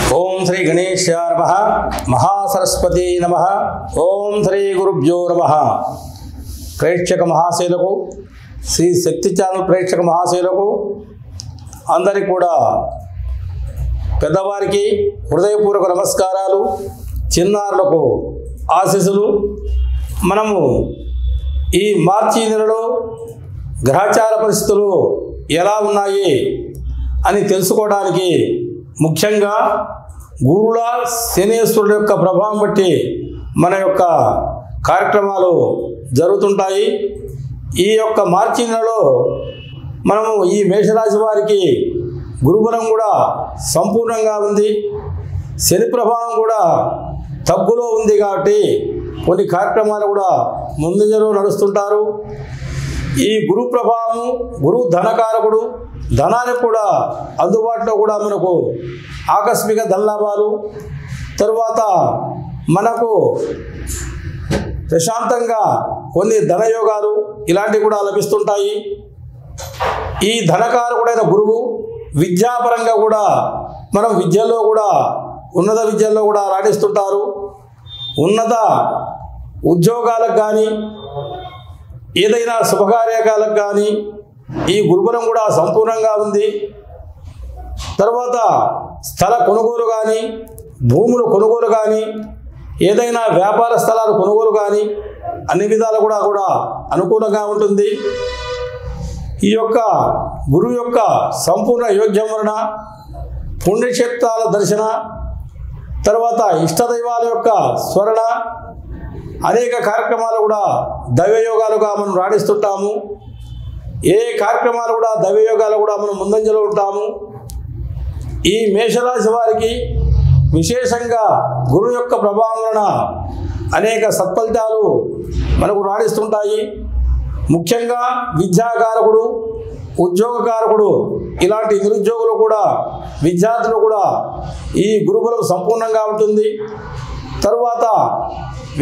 ओम श्री गणेशाय नमः महासरस्वती नमः ओम श्री गुरुभ्यो नमः प्रेक्षक महाशयुలకు श्री शक्ति चैनल प्रेक्षक महाशयुలకు అందరికి కూడా పెద్దవారికి హృదయపూర్వక నమస్కారాలు చిన్నారులకు ఆశీస్సులు మనము ఈ మార్చి నెలలో గ్రహచార పరిస్థితులు ఎలా ఉన్నాయి అని తెలుసుకోవడానికి ముఖ్యంగా గురుల శనేశ్వరుడు యొక్క ప్రభావం బట్టి మన యొక్క కార్యక్రమాలు జరుగుతుంటాయి। ఈ యొక్క మార్చి నెలలో మనము ఈ మేషరాశి వారికి గురుబలం కూడా సంపూర్ణంగా ఉంది, శని ప్రభావం కూడా తగ్గులో ఉంది కాబట్టి కొన్ని కార్యక్రమాలు కూడా ముందంజలో నడుస్తుంటారు। ఈ గురు ప్రభావం గురు ధనకారకుడు, ధనానికి కూడా అందుబాటులో కూడా మనకు ఆకస్మిక ధనలాభాలు, తరువాత మనకు ప్రశాంతంగా కొన్ని ధనయోగాలు ఇలాంటివి కూడా లభిస్తుంటాయి। ఈ ధనకారకుడైన గురువు విద్యాపరంగా కూడా మనం విద్యలో కూడా ఉన్నత విద్యల్లో కూడా రాణిస్తుంటారు। ఉన్నత ఉద్యోగాలకు కానీ ఏదైనా శుభకార్యకాలకు కానీ ఈ గురుబలం కూడా సంపూర్ణంగా ఉంది। తర్వాత స్థల కొనుగోలు కానీ భూములు కొనుగోలు కానీ ఏదైనా వ్యాపార స్థలాలు కొనుగోలు కానీ అన్ని విధాలు కూడా అనుకూలంగా ఉంటుంది। ఈ యొక్క గురువు యొక్క సంపూర్ణ యోగ్యం వలన పుణ్యక్షేత్రాల దర్శన, తర్వాత ఇష్టదైవాల యొక్క స్మరణ, అనేక కార్యక్రమాలు కూడా దైవయోగాలుగా మనం రాణిస్తుంటాము। ఏ కార్యక్రమాలు కూడా దైవయోగాలు కూడా మనం ముందంజలో ఉంటాము। ఈ మేషరాశి వారికి విశేషంగా గురువు యొక్క ప్రభావం వలన అనేక సత్ఫలితాలు మనకు రాణిస్తుంటాయి। ముఖ్యంగా విద్యాకారకుడు, ఉద్యోగకారకుడు ఇలాంటి నిరుద్యోగులు కూడా విద్యార్థులు కూడా ఈ గురుబలం సంపూర్ణంగా ఉంటుంది। తరువాత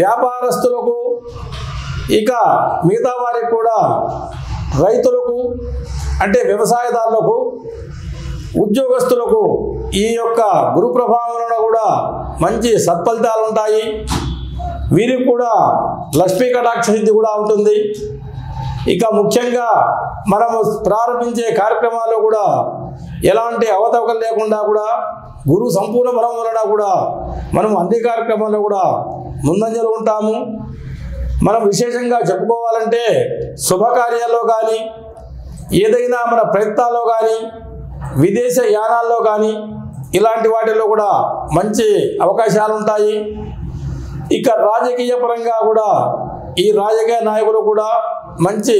వ్యాపారస్తులకు, ఇక మిగతా వారికి కూడా రైతులకు అంటే వ్యవసాయదారులకు, ఉద్యోగస్తులకు ఈ యొక్క గురు ప్రభావం కూడా మంచి సత్ఫలితాలు ఉంటాయి। వీరికి కూడా లక్ష్మీ కటాక్ష సిద్ధి కూడా ఉంటుంది। ఇక ముఖ్యంగా మనము ప్రారంభించే కార్యక్రమాల్లో కూడా ఎలాంటి అవతవకలు లేకుండా కూడా గురు సంపూర్ణ బలం వలన కూడా మనం అన్ని కార్యక్రమాల్లో కూడా ముందంజలో ఉంటాము। మనం విశేషంగా చెప్పుకోవాలంటే శుభకార్యాల్లో కానీ ఏదైనా మన ప్రయత్నాల్లో కానీ విదేశ యానాల్లో కానీ ఇలాంటి వాటిల్లో కూడా మంచి అవకాశాలు ఉంటాయి। ఇక రాజకీయ పరంగా కూడా ఈ రాజకీయ నాయకులు కూడా మంచి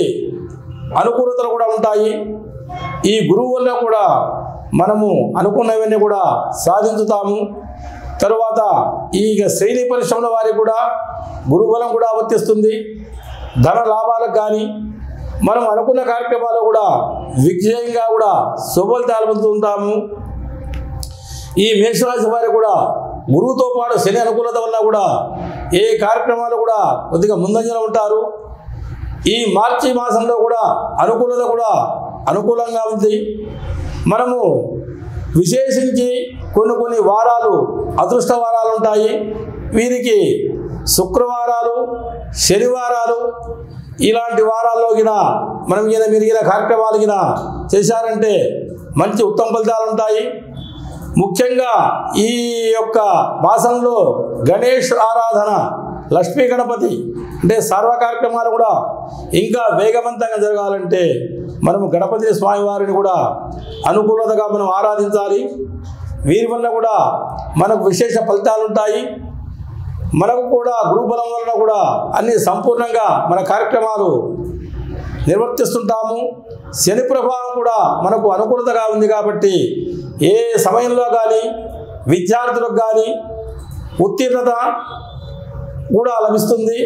అనుకూలతలు కూడా ఉంటాయి। ఈ గురువు వల్ల కూడా మనము అనుకున్నవన్నీ కూడా సాధించుతాము। తరువాత ఈ శ్రేణి పరిశ్రమల వారికి కూడా గురుబలం కూడా వర్తిస్తుంది। ధన లాభాలకు కానీ మనం అనుకున్న కార్యక్రమాలు కూడా విజయంగా కూడా శుభఫలితాలు పొందుతుంటాము। ఈ మేషరాశి వారికి కూడా గురువుతో పాటు శని అనుకూలత వల్ల కూడా ఏ కార్యక్రమాలు కూడా కొద్దిగా ముందంజలో ఉంటారు। ఈ మార్చి మాసంలో కూడా అనుకూలత కూడా అనుకూలంగా ఉంది। మనము విశేషించి కొన్ని వారాలు అదృష్ట వారాలు ఉంటాయి। వీరికి శుక్రవారాలు, శనివారాలు ఇలాంటి వారాల్లో మనం మీరు కార్యక్రమాలు చేశారంటే మంచి ఉత్తమ ఫలితాలు ఉంటాయి। ముఖ్యంగా ఈ యొక్క మాసంలో గణేష్ ఆరాధన, లక్ష్మీ గణపతి అంటే సర్వ కార్యక్రమాలు కూడా ఇంకా వేగవంతంగా జరగాలంటే మనము గణపతి స్వామివారిని కూడా అనుకూలతగా మనం ఆరాధించాలి। వీరి వల్ల కూడా మనకు విశేష ఫలితాలు ఉంటాయి। మనకు కూడా గురుబలం వలన కూడా అన్ని సంపూర్ణంగా మన కార్యక్రమాలు నిర్వర్తిస్తుంటాము। శని ప్రభావం కూడా మనకు అనుకూలతగా ఉంది కాబట్టి ఏ సమయంలో కానీ విద్యార్థులకు కానీ ఉత్తీర్ణత కూడా లభిస్తుంది।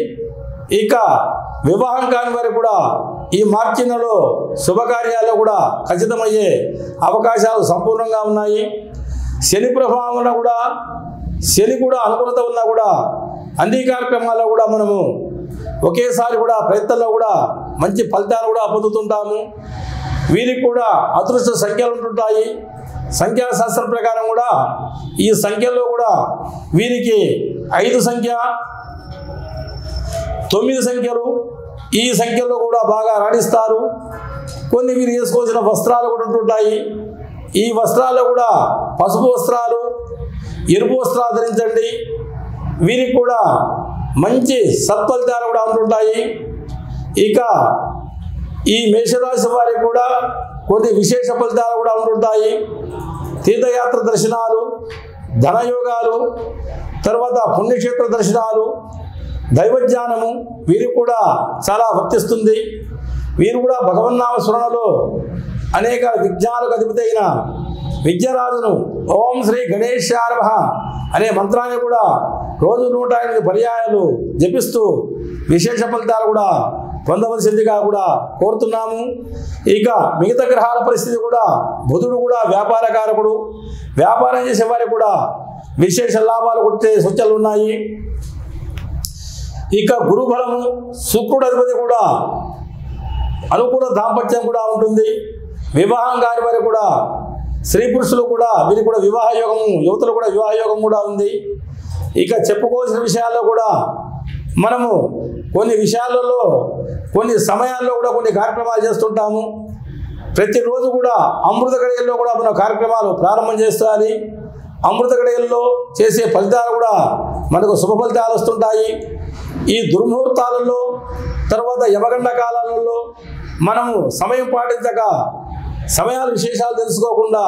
ఇక వివాహం కాని వారికి కూడా ఈ మార్చి నెలలో శుభకార్యాల్లో కూడా ఖచ్చితమయ్యే అవకాశాలు సంపూర్ణంగా ఉన్నాయి। శని ప్రభావం వల్ల కూడా శని కూడా అనుకూలత ఉన్నా కూడా అన్ని కార్యక్రమాల్లో కూడా మనము ఒకేసారి కూడా ప్రయత్నంలో కూడా మంచి ఫలితాలు కూడా పొందుతుంటాము। వీరికి కూడా అదృష్ట సంఖ్యలు ఉంటుంటాయి। సంఖ్యాశాస్త్రం ప్రకారం కూడా ఈ సంఖ్యల్లో కూడా వీరికి 5 సంఖ్య 9 సంఖ్యలు ఈ సంఖ్యల్లో కూడా బాగా రాణిస్తారు. కొన్ని వీరు వేసుకోవాల్సిన వస్త్రాలు కూడా ఉంటుంటాయి. ఈ వస్త్రాలు కూడా పసుపు వస్త్రాలు, ఎరుపు వస్త్రాలు ధరించండి. వీరికి కూడా మంచి సత్ఫలితాలు కూడా ఉంటుంటాయి. ఇక ఈ మేషరాశి వారికి కూడా కొన్ని విశేష ఫలితాలు కూడా ఉంటుంటాయి. తీర్థయాత్ర దర్శనాలు, ధనయోగాలు, తర్వాత పుణ్యక్షేత్ర దర్శనాలు, దైవజ్ఞానము వీరికి కూడా చాలా వర్తిస్తుంది. వీరు కూడా భగవన్నామ స్మరణలో అనేక విజ్ఞానాలకు అధిపతి అయిన విద్యరాజును ఓం శ్రీ గణేశాయ నమః అనే మంత్రాన్ని కూడా రోజు 108 పర్యాయాలు జపిస్తూ విశేష ఫలితాలు కూడా పొందవలసిందిగా కూడా కోరుతున్నాము. ఇక మిగతా గ్రహాల పరిస్థితి కూడా బుధుడు కూడా వ్యాపారకారకుడు, వ్యాపారం చేసే వారికి కూడా విశేష లాభాలు కొట్టే సూచనలు ఉన్నాయి. ఇక గురుబలము శుక్రుడు అధిపతి కూడా అనుకూల దాంపత్యం కూడా ఉంటుంది. వివాహం కాని వారికి కూడా స్త్రీ పురుషులు కూడా వీరికి కూడా వివాహ యోగము, యువతలు కూడా వివాహ యోగం కూడా ఉంది. ఇక చెప్పుకోవాల్సిన విషయాల్లో కూడా మనము కొన్ని విషయాలలో కొన్ని సమయాల్లో కూడా కొన్ని కార్యక్రమాలు చేస్తుంటాము. ప్రతిరోజు కూడా అమృత గడియల్లో కూడా మనం కార్యక్రమాలు ప్రారంభం చేస్తాయి. అమృత గడియల్లో చేసే ఫలితాలు కూడా మనకు శుభ ఫలితాలు వస్తుంటాయి. ఈ దుర్ముహూర్తాలలో తర్వాత యమగండ కాలాలలో మనము సమయం పాటించక సమయాల విశేషాలు తెలుసుకోకుండా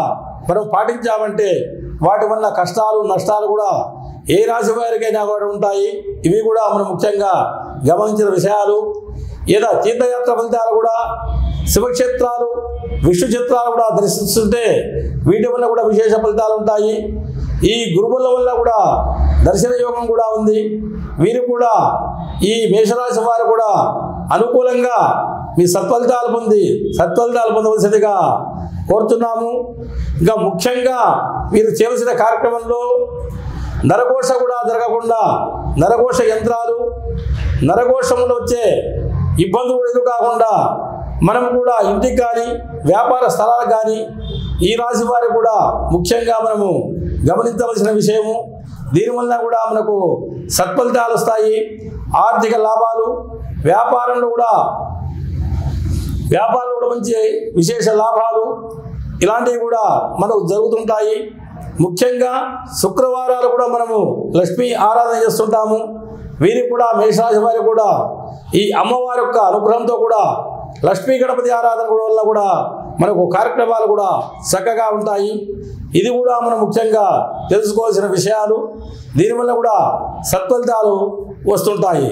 మనం పాటించామంటే వాటి వల్ల కష్టాలు నష్టాలు కూడా ఏ రాశి వారికైనా కూడా ఉంటాయి. ఇవి కూడా మనం ముఖ్యంగా గమనించిన విషయాలు. ఏదో తీర్థయాత్ర ఫలితాలు కూడా శివక్షేత్రాలు, విష్ణు చిత్రాలు కూడా దర్శిస్తుంటే వీటి వల్ల కూడా విశేష ఫలితాలు ఉంటాయి. ఈ గురువుల వల్ల కూడా దర్శన యోగం కూడా ఉంది. వీరు కూడా ఈ మేషరాశి వారు కూడా అనుకూలంగా మీ సత్ఫలితాలు పొందవలసిందిగా కోరుతున్నాము. ఇంకా ముఖ్యంగా మీరు చేయవలసిన కార్యక్రమంలో నరఘోష కూడా జరగకుండా నరఘోష యంత్రాలు, నరఘోషంలో వచ్చే ఇబ్బందులు కూడా ఎదురు కాకుండా మనం కూడా ఇంటికి కానీ వ్యాపార స్థలాలకు కానీ ఈ రాశి వారు కూడా ముఖ్యంగా మనము గమనించవలసిన విషయము. దీనివల్ల కూడా మనకు సత్ఫలితాలు వస్తాయి. ఆర్థిక లాభాలు, వ్యాపారంలో కూడా మంచి విశేష లాభాలు ఇలాంటివి కూడా మనకు జరుగుతుంటాయి. ముఖ్యంగా శుక్రవారాలు కూడా మనము లక్ష్మీ ఆరాధన చేస్తుంటాము. వీరికి కూడా మేషరాశి వారికి కూడా ఈ అమ్మవారి యొక్క అనుగ్రహంతో కూడా లక్ష్మీ గణపతి ఆరాధన వల్ల కూడా మనకు కార్యక్రమాలు కూడా చక్కగా ఉంటాయి. ఇది కూడా మనం ముఖ్యంగా తెలుసుకోవాల్సిన విషయాలు. దీనివల్ల కూడా సత్ఫలితాలు వస్తుంటాయి.